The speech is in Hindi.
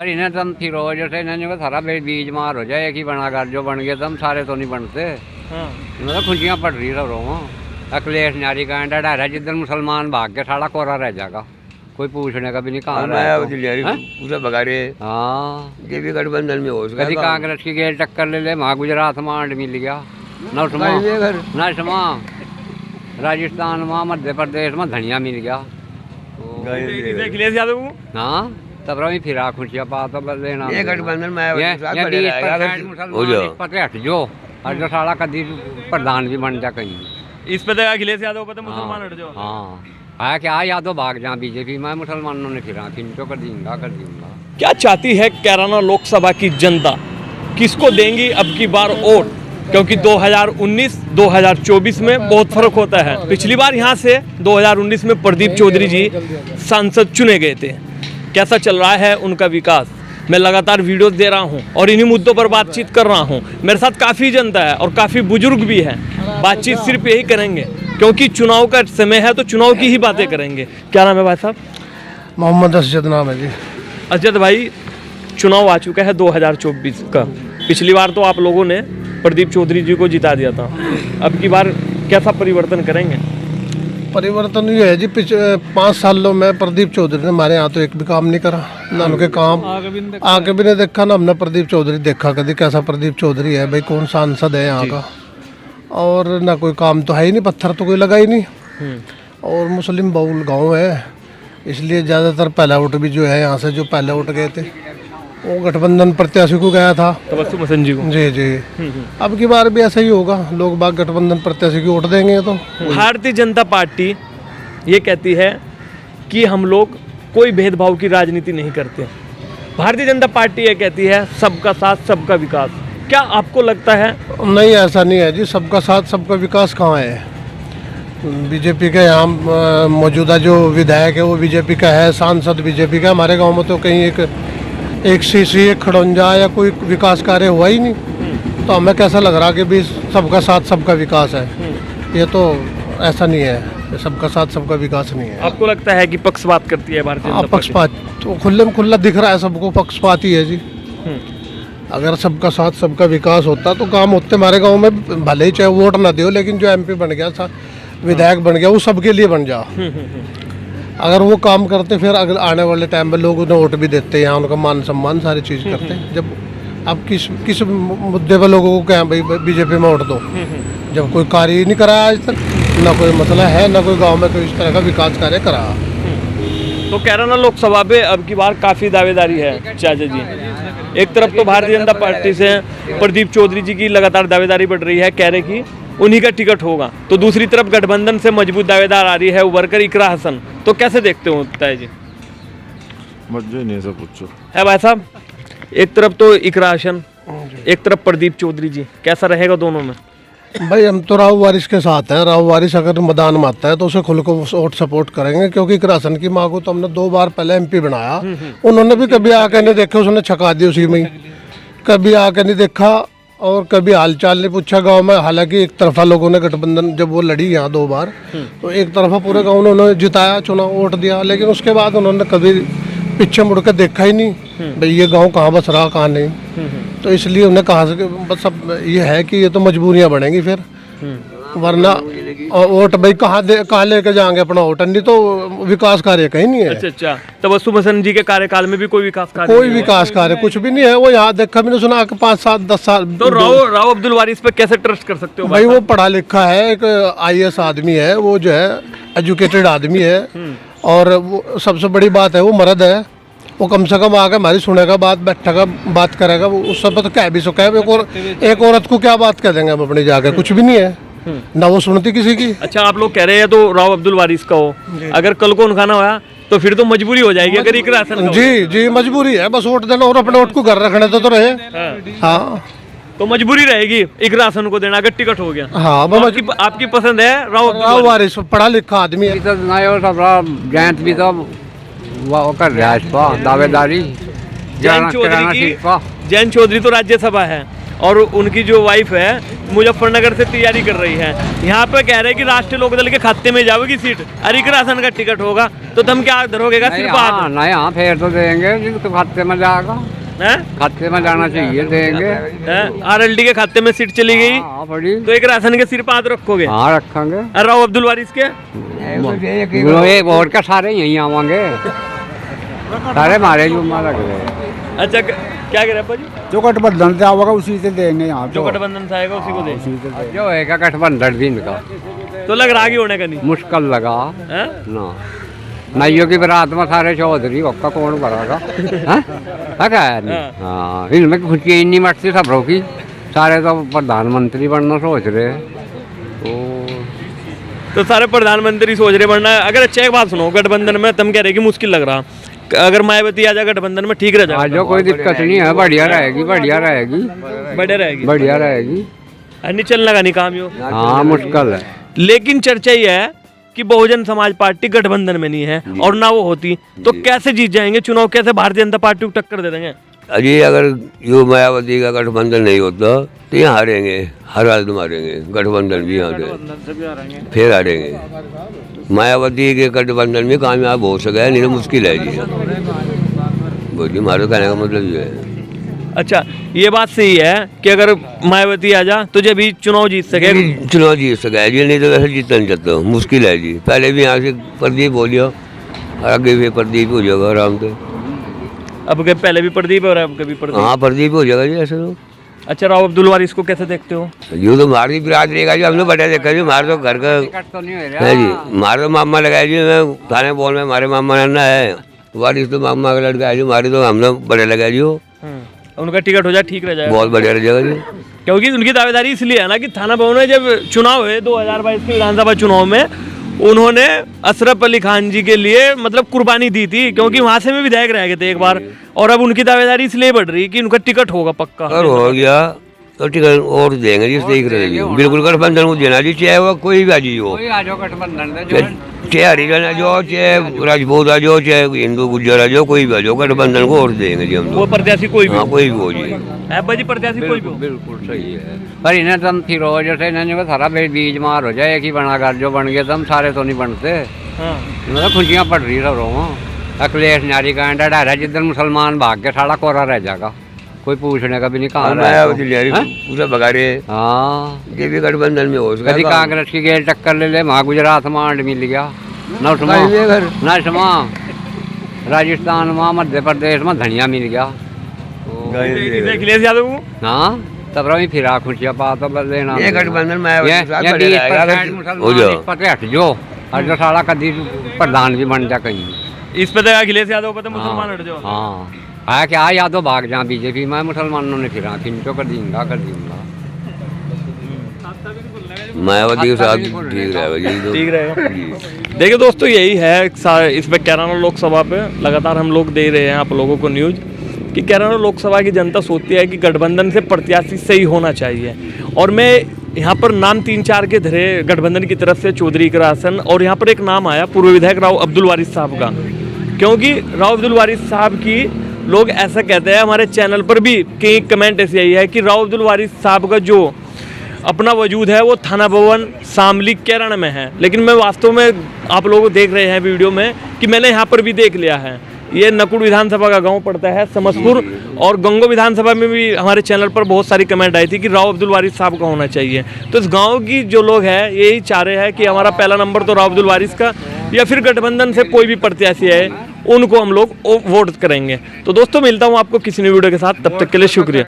इन्हें तुम फिरोज से इन्हें सारा बीज मार हो जाए, एक ही बना कर जो बन गए तुम सारे तो नहीं बनते। मतलब खुशियाँ पड़ रही सब रोमा। अखिलेश नारी का अंडा डाला, जिधर मुसलमान भाग के सारा कोरा रह जाएगा, कोई पूछने का भी नहीं कहाँ पूरा भगा रहे। हाँ, ये भी गठबंधन में हो कभी कांग्रेस की गेल टक्कर ले ले, वहाँ गुजरात में आंड मिल गया, नौसमा राजस्थान में, मध्य प्रदेश में धनिया मिल गया। अखिलेश यादव को हाँ, तब रही फिरा खुशियाँ पा तो लेना ये गठबंधन में हट जो और जो सारा कभी प्रधान भी बन जा कहीं। इस पे अखिलेश यादव पे तो मुसलमान हट जाओ। हाँ, आया क्या यादव भाग जा बीजेपी में, मुसलमानों ने फिरा खिंचो कर दूंगा। क्या चाहती है कैराना लोकसभा की जनता, किसको देंगी अब की बार वोट? क्योंकि 2019-2024 में बहुत फर्क होता है। पिछली बार यहाँ से 2019 में प्रदीप चौधरी जी सांसद चुने गए थे। कैसा चल रहा है उनका विकास, मैं लगातार वीडियोस दे रहा हूँ और इन्हीं मुद्दों पर बातचीत कर रहा हूँ। मेरे साथ काफ़ी जनता है और काफ़ी बुजुर्ग भी है। बातचीत सिर्फ यही करेंगे क्योंकि चुनाव का समय है, तो चुनाव की ही बातें करेंगे। क्या नाम है भाई साहब? मोहम्मद असजद नाम है जी। असजद भाई, चुनाव आ चुका है 2024 का। पिछली बार तो आप लोगों ने प्रदीप चौधरी जी को जिता दिया था, अब की बार कैसा परिवर्तन करेंगे? परिवर्तन ये है जी, 5 सालों में प्रदीप चौधरी ने हमारे यहाँ तो एक भी काम नहीं करा, ना उनके काम आगे भी नहीं देखा, ना हमने प्रदीप चौधरी देखा कभी कैसा प्रदीप चौधरी है भाई, कौन सांसद है यहाँ का, और ना कोई काम तो है ही नहीं, पत्थर तो कोई लगा ही नहीं। और मुस्लिम बहुल गाँव है, इसलिए ज़्यादातर पहला वोट भी जो है यहाँ से जो पहले वोट गए थे वो गठबंधन प्रत्याशी को गया था, तबस्सुम हसन जी को। जी जी, अब की बार भी ऐसा ही होगा, लोग बाग गठबंधन प्रत्याशी की वोट देंगे। तो भारतीय जनता पार्टी ये कहती है कि हम लोग कोई भेदभाव की राजनीति नहीं करते। भारतीय जनता पार्टी ये कहती है सबका साथ सबका विकास। क्या आपको लगता है? नहीं, ऐसा नहीं है जी, सबका साथ सबका विकास कहाँ है? बीजेपी का यहाँ मौजूदा जो विधायक है वो बीजेपी का है, सांसद बीजेपी का। हमारे गाँव में तो कहीं एक सीसी, एक खड़ंजा या कोई विकास कार्य हुआ ही नहीं, तो हमें कैसा लग रहा कि भी सबका साथ सबका विकास है? ये तो ऐसा नहीं है, सबका साथ सबका विकास नहीं है। आपको लगता है कि पक्षपात करती है भारतीय जनता पार्टी? पक्षपात तो खुले में खुला दिख रहा है सबको, पक्षपात ही है जी। अगर सबका साथ सबका विकास होता तो काम होते हमारे गाँव में, भले ही चाहे वोट ना दो, लेकिन जो MP बन गया, विधायक बन गया, वो सबके लिए बन जा। अगर वो काम करते फिर अगर आने वाले टाइम में लोग उन्हें वोट भी देते हैं, यहाँ उनका मान सम्मान सारी चीज़ करते हैं। जब अब किस मुद्दे पर लोगों को क्या भाई बीजेपी में वोट दो, जब कोई कार्य ही नहीं कराया आज तक, ना कोई मसला है, ना कोई गांव में कोई इस तरह का विकास कार्य करा। तो कैराना लोकसभा पे अब की बार काफ़ी दावेदारी है चाचा जी। एक तरफ तो भारतीय जनता पार्टी से प्रदीप चौधरी जी की लगातार दावेदारी बढ़ रही है, कह रहे कि उन्हीं का टिकट होगा, तो दूसरी तरफ गठबंधन से मजबूत दावेदार आ रही है उभर कर इकरा हसन। तो कैसे देखते हो ताया जी? मुझे नहीं सब पूछो है भाई साहब, एक तरफ तो इकरा हसन, एक तरफ प्रदीप चौधरी जी, कैसा रहेगा दोनों में? भाई हम तो राव वारिस के साथ हैं। राव वारिस अगर मैदान में आता है तो उसे खुल को वोट सपोर्ट करेंगे, क्योंकि राशन की मांग को तो हमने 2 बार पहले MP बनाया, उन्होंने भी कभी आके नहीं देखा, उसने छका दी उसी में ही, कभी आके नहीं देखा और कभी हालचाल नहीं पूछा गांव में। हालांकि एक तरफा लोगों ने गठबंधन जब वो लड़ी यहाँ 2 बार, तो एक तरफा पूरे गाँव ने उन्होंने जिताया, चुनाव वोट दिया, लेकिन उसके बाद उन्होंने कभी पीछे मुड़ कर देखा ही नहीं भाई ये गांव कहाँ बस रहा कहाँ नहीं। तो इसलिए उन्हें कहा से बस अब ये है कि ये तो मजबूरियां बढ़ेंगी फिर, वरना वोट भाई कहाँ लेके जाएंगे अपना वोट, नहीं तो विकास कार्य कहीं नहीं है। अच्छा, तबस्सुम हसन जी के कार्यकाल में भी कोई विकास कार्य? कोई विकास कार्य कुछ भी नहीं है। वो यहाँ देखा मैंने सुना कि 5, 7, 10 साल। तो राव अब्दुल वारिस पे कैसे ट्रस्ट कर सकते हो भाई? वो पढ़ा लिखा है, एक IAS आदमी है, वो जो है एजुकेटेड आदमी है, और वो सबसे बड़ी बात है वो मर्द है। वो कम से कम आके हमारी सुनेगा, बैठेगा, बात करेगा। वो उस सब तो कह भी सके, एक औरत को क्या बात कह देंगे हम अपनी जाके? कुछ भी नहीं है ना, वो सुनती किसी की। अच्छा, आप लोग कह रहे हैं तो राव अब्दुल वारिस का हो, अगर कल को उनका ना होया तो फिर तो मजबूरी हो जाएगी अगर इकरा हसन का। जी मजबूरी है, बस वोट देना और अपने वोट को घर रखने तो रहे। हाँ, तो मजबूरी रहेगी इकरा हसन को देना अगर टिकट हो गया। हाँ, तो आपकी पसंद है राव वारिस, पढ़ा लिखा आदमी है। जयंत भी तो वो कर रहा है दावेदारी। जयंत चौधरी तो राज्यसभा है और उनकी जो वाइफ है मुजफ्फरनगर से तैयारी कर रही है। यहाँ पे कह रहे हैं कि राष्ट्रीय लोकदल के खाते में जाओगी सीट, हरिक राशन का टिकट होगा, तो तुम क्या धरोगेगा सिर्फ हाथ? नहीं हाँ फिर तो देंगे जिसके खाते में जाएगा, हैं? खाते में जाना चाहिए देंगे। RLD के खाते में सीट चली गई हाँ बड़ी, तो एक राशन के सिर पे हाथ रखोगे? हाँ रखेंगे। और राव अब्दुल वारिस के ये वोट का सारे यहीं आवांगे, सारे मारे जुम्मा लग रहे। अच्छा क्या कह रहे हैं जी? जो गठबंधन से आएगा उसी से देंगे यहाँ जो गठबंधन से आएगा उसी को दे। जो है का गठबंधन दिन का तो लग रहा आगे होने का नहीं मुश्किल लगा हैं? ना, नाइयों की बरात में सारे चौधरी आपका कौन भरागा? हाँ इनमें खुशियाँ ही नहीं मटती सब की, सारे तो प्रधानमंत्री बनना सोच रहे। तो सारे प्रधानमंत्री सोच रहे बनना। अगर अच्छा एक बात सुनो, गठबंधन में तुम कह रहे कि मुश्किल लग रहा, अगर मायावती आ जाए गठबंधन में ठीक रह जाए? जो कोई दिक्कत नहीं है, बढ़िया रहेगी, बढ़िया रहेगी, बढ़िया रहेगी, बढ़िया रहेगी। नहीं चलने का नहीं काम यो। हाँ मुश्किल है, लेकिन चर्चा ये है कि बहुजन समाज पार्टी गठबंधन में नहीं है, और ना वो होती तो कैसे जीत जाएंगे चुनाव, कैसे भारतीय जनता पार्टी को टक्कर दे देंगे? अजी अगर यो मायावती का गठबंधन नहीं होता तो यहाँ हारेंगे, हर हालत में हारेंगे, गठबंधन भी यहाँ से फिर हारेंगे। मायावती के गठबंधन में कामयाब हो सके नहीं तो मुश्किल है जी। बोलिए हमारे कहने का मतलब ये है। अच्छा ये बात सही है कि अगर मायावती आ जा तो जब भी चुनाव जीत सके, चुनाव जीत सके जी, नहीं तो वैसे जीतना नहीं चाहता, मुश्किल है जी। पहले भी यहाँ से प्रदीप बोलियो, आगे भी प्रदीप हो जाएगा आराम से। अब के पहले भी प्रदीप और अब कभी प्रदीप? हाँ प्रदीप हो जाएगा जी ऐसे तो। अच्छा राव अब्दुल वारिस को कैसे देखते हो? यूँ तो हमारी बिरादरी का जी हमने बड़ा देखा जी, हमारे तो घर का है जी, हमारे तो मामा लगाए जी, मैं थाने बोल में हमारे मामा ना है, वारिस तो मामा का लड़का है जी, हमारे तो हमने बड़े लगाए जी। वो उनका टिकट हो जाए ठीक रह जाएगा, बहुत बढ़िया रह जाएगा जी। क्योंकि उनकी दावेदारी इसलिए है ना कि थाना भवन में जब चुनाव हुए 2022 के विधानसभा चुनाव में उन्होंने अशरफ अली खान जी के लिए मतलब कुर्बानी दी थी, क्योंकि वहां से भी विधायक रह गए थे एक बार, और अब उनकी दावेदारी इसलिए बढ़ रही कि उनका टिकट होगा पक्का। और हो गया तो टिकट और देंगे जी, ठीक रहेगी बिल्कुल। गठबंधन को देना जी, चाहे वो कोई भी आजी हो, चाहे हरिजन आ जाओ, चाहे राजपूत आ जाओ, चाहे हिंदू गुज्जर आ जाओ, कोई भी आ जाओ, गठबंधन को और देंगे जी हम। वो प्रत्याशी कोई भी, हाँ कोई भी हो जी, है प्रत्याशी कोई भी हो। बिल्कुल सही है, पर इन्हें तुम फिर हो जैसे इन्हें सारा बीज मार हो जाए, एक ही बना कर जो बन गए तुम सारे तो नहीं बनते। मतलब खुशियाँ पड़ रही सब रोमा, अखिलेश नारी का अंडा डायरा, जिधर मुसलमान भाग के सारा कोरा रह जाएगा, कोई पूछने का भी नहीं कहा पूरा बगारे। हाँ ये भी गठबंधन में हो कभी कांग्रेस की गेल टक्कर ले ले, वहाँ गुजरात में आंड मिल गया, नौसमा राजस्थान में, मध्य प्रदेश में धनिया मिल गया। अखिलेश यादव को हाँ तब रही फिरा खुशियाँ पा तो लेना ये गठबंधन में हट जो और जो सारा कदी प्रधान भी बन जा कहीं, इस पे तो अखिलेश यादव पे तो मुसलमान हट जाओ। हाँ आया क्या यादव भाग जा बीजेपी में, मुसलमानों ने फिरा खिंचो कर दूंगा मायावती के साथ ठीक रहेगा, ठीक रहेगा। देखिए दोस्तों यही है इस पे कैराना लोकसभा पे लगातार हम लोग दे रहे हैं आप लोगों को न्यूज़ कि कैराना लोकसभा की जनता सोचती है कि गठबंधन से प्रत्याशी सही होना चाहिए, और मैं यहाँ पर नाम 3-4 के धरे गठबंधन की तरफ से, चौधरी का राशन, और यहाँ पर एक नाम आया पूर्व विधायक राव अब्दुल वारिस साहब का, क्योंकि राव अब्दुल वारिस साहब की लोग ऐसा कहते हैं, हमारे चैनल पर भी कई कमेंट ऐसे आई है कि राव अब्दुल वारिस साहब का जो अपना वजूद है वो थाना भवन शामली कैराना में है, लेकिन मैं वास्तव में आप लोग देख रहे हैं वीडियो में कि मैंने यहाँ पर भी देख लिया है। ये नकुड़ विधानसभा का गांव पड़ता है समसपुर, और गंगो विधानसभा में भी हमारे चैनल पर बहुत सारी कमेंट आई थी कि राव अब्दुल वारिस साहब का होना चाहिए। तो इस गांव की जो लोग हैं यही चाह रहे हैं कि हमारा पहला नंबर तो राव अब्दुल वारिस का, या फिर गठबंधन से कोई भी प्रत्याशी है उनको हम लोग वोट करेंगे। तो दोस्तों मिलता हूँ आपको किसी नई वीडियो के साथ, तब तक के लिए शुक्रिया।